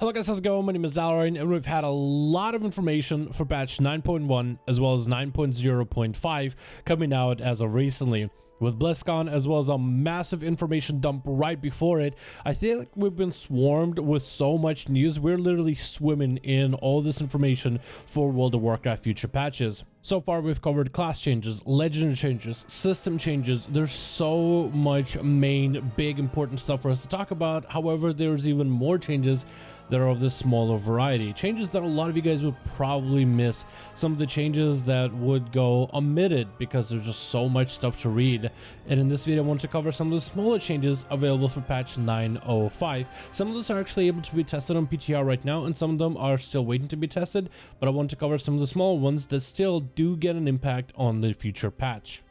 Hello guys, how's it going? My name is Dalaran, and we've had a lot of information for patch 9.1 as well as 9.0.5 coming out as of recently. With BlizzCon as well as a massive information dump right before it, I feel like we've been swarmed with so much news. We're literally swimming in all this information for World of Warcraft future patches. So far we've covered class changes, legendary changes, system changes. There's so much main, big, important stuff for us to talk about. However, there's even more changes that are of this smaller variety. Changes that a lot of you guys would probably miss. Some of the changes that would go omitted because there's just so much stuff to read. And in this video I want to cover some of the smaller changes available for patch 9.05. Some of those are actually able to be tested on PTR right now, and some of them are still waiting to be tested, but I want to cover some of the smaller ones that still do get an impact on the future patch.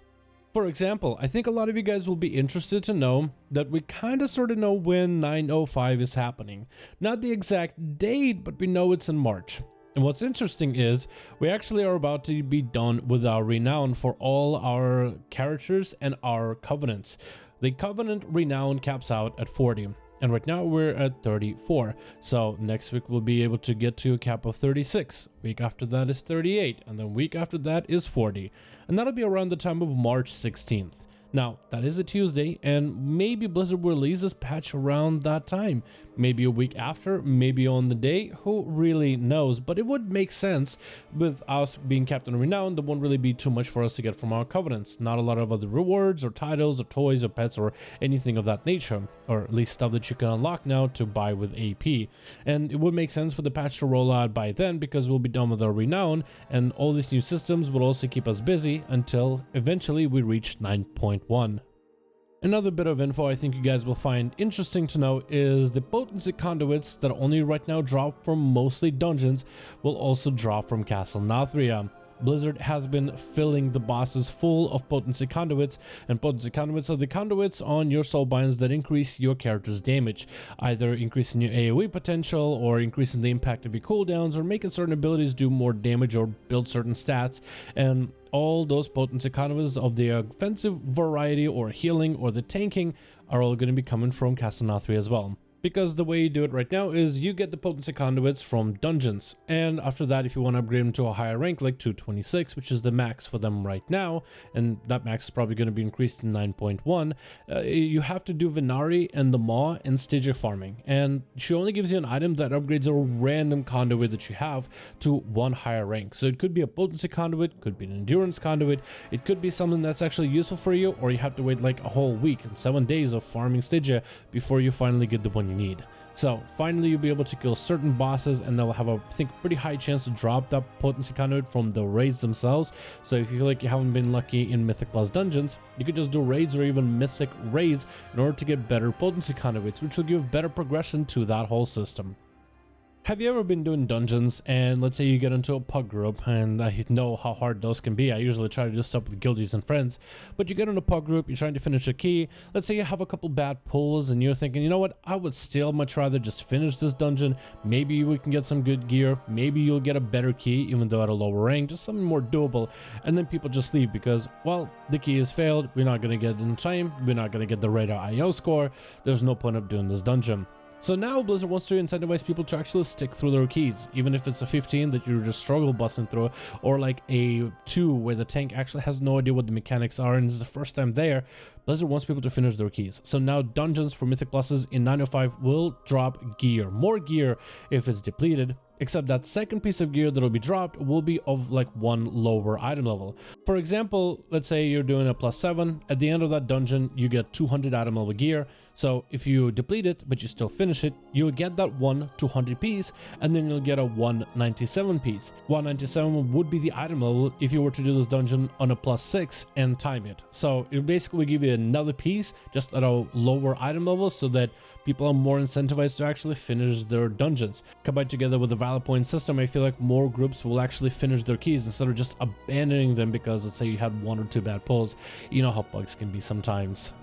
For example, I think a lot of you guys will be interested to know that we kind of sort of know when 9.05 is happening. Not the exact date, but we know it's in March. And what's interesting is we actually are about to be done with our Renown for all our characters and our covenants. The covenant Renown caps out at 40. And right now we're at 34. So next week we'll be able to get to a cap of 36. Week after that is 38. And then week after that is 40. And that'll be around the time of March 16th. Now, that is a Tuesday, and maybe Blizzard will release this patch around that time. Maybe a week after, maybe on the day, who really knows? But it would make sense with us being Captain Renown. There won't really be too much for us to get from our covenants. Not a lot of other rewards or titles or toys or pets or anything of that nature, or at least stuff that you can unlock now to buy with AP. And it would make sense for the patch to roll out by then because we'll be done with our Renown, and all these new systems will also keep us busy until eventually we reach 9.1. Another bit of info I think you guys will find interesting to know is the potency conduits that only right now drop from mostly dungeons will also drop from Castle Nathria. Blizzard has been filling the bosses full of potency conduits, and potency conduits are the conduits on your soulbinds that increase your character's damage, either increasing your AoE potential or increasing the impact of your cooldowns or making certain abilities do more damage or build certain stats. And all those potency conduits of the offensive variety or healing or the tanking are all going to be coming from Castle Nathria as well. Because the way you do it right now is you get the potency conduits from dungeons, and after that, if you want to upgrade them to a higher rank like 226, which is the max for them right now, and that max is probably going to be increased in 9.1, you have to do Venari and the Maw and Stygia farming, and she only gives you an item that upgrades a random conduit that you have to one higher rank. So it could be a potency conduit, could be an endurance conduit, it could be something that's actually useful for you, or you have to wait like a whole week and 7 days of farming Stygia before you finally get the one you need. So finally you'll be able to kill certain bosses, and they'll have a, I think, pretty high chance to drop that potency conduit from the raids themselves. So if you feel like you haven't been lucky in Mythic Plus dungeons, you could just do raids or even Mythic raids in order to get better potency conduits, which will give better progression to that whole system. Have you ever been doing dungeons and let's say you get into a pug group, and I know how hard those can be. I usually try to do stuff with guildies and friends, but you get in a pug group, you're trying to finish a key. Let's say you have a couple bad pulls and you're thinking, you know what, I would still much rather just finish this dungeon. Maybe we can get some good gear, maybe you'll get a better key even though at a lower rank, just something more doable. And then people just leave because, well, the key is failed, we're not going to get it in time, we're not going to get the radar IO score, there's no point of doing this dungeon. So now Blizzard wants to incentivize people to actually stick through their keys, even if it's a 15 that you just struggle busting through, or like a 2 where the tank actually has no idea what the mechanics are and it's the first time there. Blizzard wants people to finish their keys. So now dungeons for Mythic Pluses in 9.05 will drop gear, more gear if it's depleted, except that second piece of gear that will be dropped will be of like one lower item level. For example, let's say you're doing a +7, at the end of that dungeon you get 200 item level gear. So if you deplete it but you still finish it, you'll get that one 200 piece, and then you'll get a 197 piece. 197 would be the item level if you were to do this dungeon on a +6 and time it. So it basically give you another piece just at a lower item level so that people are more incentivized to actually finish their dungeons. Combined together with the valid point system, I feel like more groups will actually finish their keys instead of just abandoning them because let's say you had 1 or 2 bad pulls. You know how bugs can be sometimes.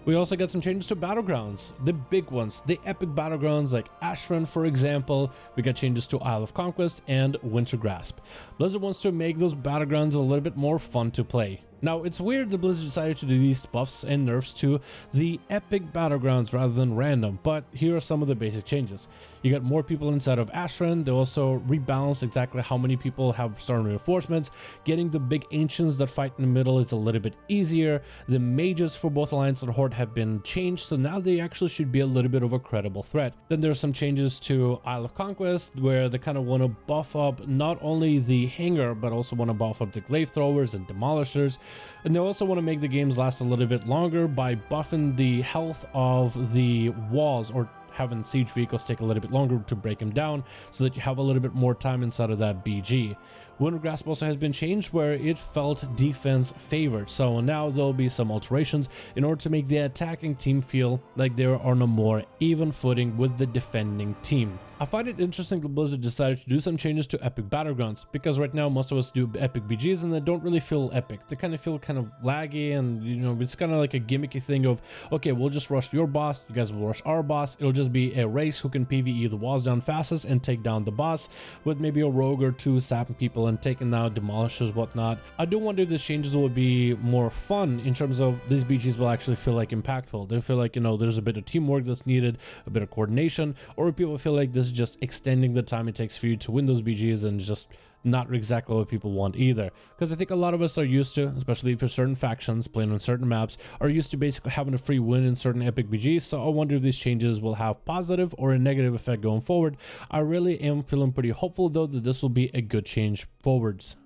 We also got some changes to battlegrounds, the big ones, the epic battlegrounds like Ashran, for example. We got changes to Isle of Conquest and Winter Grasp. Blizzard wants to make those battlegrounds a little bit more fun to play. Now, it's weird that Blizzard decided to do these buffs and nerfs to the epic battlegrounds rather than random, but here are some of the basic changes. You got more people inside of Ashran. They also rebalance exactly how many people have certain reinforcements. Getting the big ancients that fight in the middle is a little bit easier. The mages for both Alliance and Horde have been changed, so now they actually should be a little bit of a credible threat. Then there's some changes to Isle of Conquest, where they kind of want to buff up not only the Hanger, but also want to buff up the glaive throwers and demolishers. And they also want to make the games last a little bit longer by buffing the health of the walls, or having siege vehicles take a little bit longer to break them down so that you have a little bit more time inside of that BG. Wind Grasp also has been changed where it felt defense favored, so now there'll be some alterations in order to make the attacking team feel like they're on a more even footing with the defending team. I find it interesting that Blizzard decided to do some changes to epic battlegrounds, because right now most of us do epic BGs and they don't really feel epic. They kind of feel kind of laggy, and you know, it's kind of like a gimmicky thing of, okay, we'll just rush your boss, you guys will rush our boss. It'll just be a race who can PvE the walls down fastest and take down the boss, with maybe a rogue or two sapping people and taking out demolishers, whatnot. I do wonder if these changes will be more fun in terms of these BGs will actually feel like impactful. They feel like, you know, there's a bit of teamwork that's needed, a bit of coordination, or people feel like this is just extending the time it takes for you to win those BGs and just not exactly what people want either. Because I think a lot of us are used to, especially for certain factions playing on certain maps, are used to basically having a free win in certain epic BGs. So I wonder if these changes will have positive or a negative effect going forward. I really am feeling pretty hopeful though that this will be a good change forwards.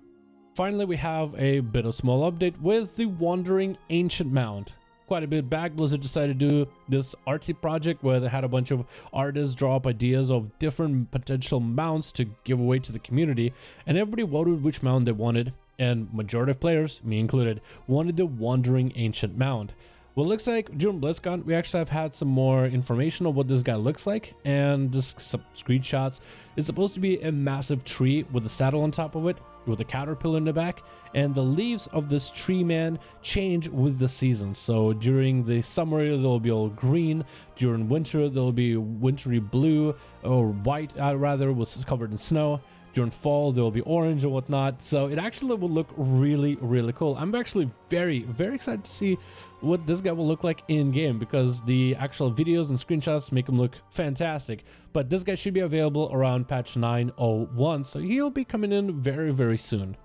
Finally, we have a bit of small update with the Wandering Ancient Mound. Quite a bit back, Blizzard decided to do this artsy project where they had a bunch of artists draw up ideas of different potential mounts to give away to the community, and everybody voted which mount they wanted, and majority of players, me included, wanted the Wandering Ancient Mound. Well, it looks like during BlizzCon, we actually have had some more information on what this guy looks like, and just some screenshots. It's supposed to be a massive tree with a saddle on top of it, with a caterpillar in the back, and the leaves of this tree man change with the seasons. So during the summer they'll be all green, during winter they'll be wintry blue or white rather, was covered in snow. During fall there will be orange and whatnot, so it actually will look really cool. I'm actually very excited to see what this guy will look like in game, because the actual videos and screenshots make him look fantastic. But this guy should be available around patch 9.01, so he'll be coming in very soon.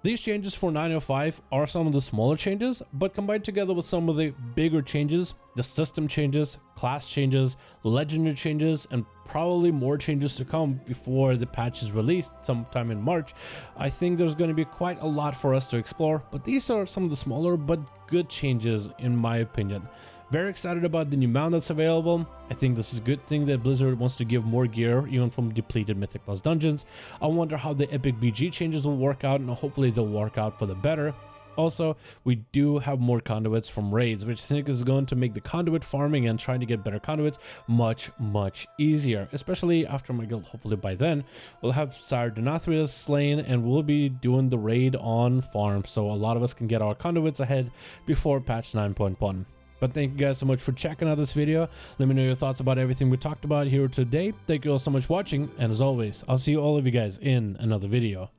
These changes for 9.05 are some of the smaller changes, but combined together with some of the bigger changes, the system changes, class changes, legendary changes, and probably more changes to come before the patch is released sometime in March, I think there's going to be quite a lot for us to explore, but these are some of the smaller but good changes in my opinion. Very excited about the new mount that's available. I think this is a good thing that Blizzard wants to give more gear, even from depleted Mythic Plus dungeons. I wonder how the epic BG changes will work out, and hopefully they'll work out for the better. Also, we do have more conduits from raids, which I think is going to make the conduit farming and trying to get better conduits much easier, especially after my guild. Hopefully by then we'll have Sire Denathrius slain and we'll be doing the raid on farm, so a lot of us can get our conduits ahead before patch 9.1. But thank you guys so much for checking out this video. Let me know your thoughts about everything we talked about here today. Thank you all so much for watching, and as always, I'll see all of you guys in another video.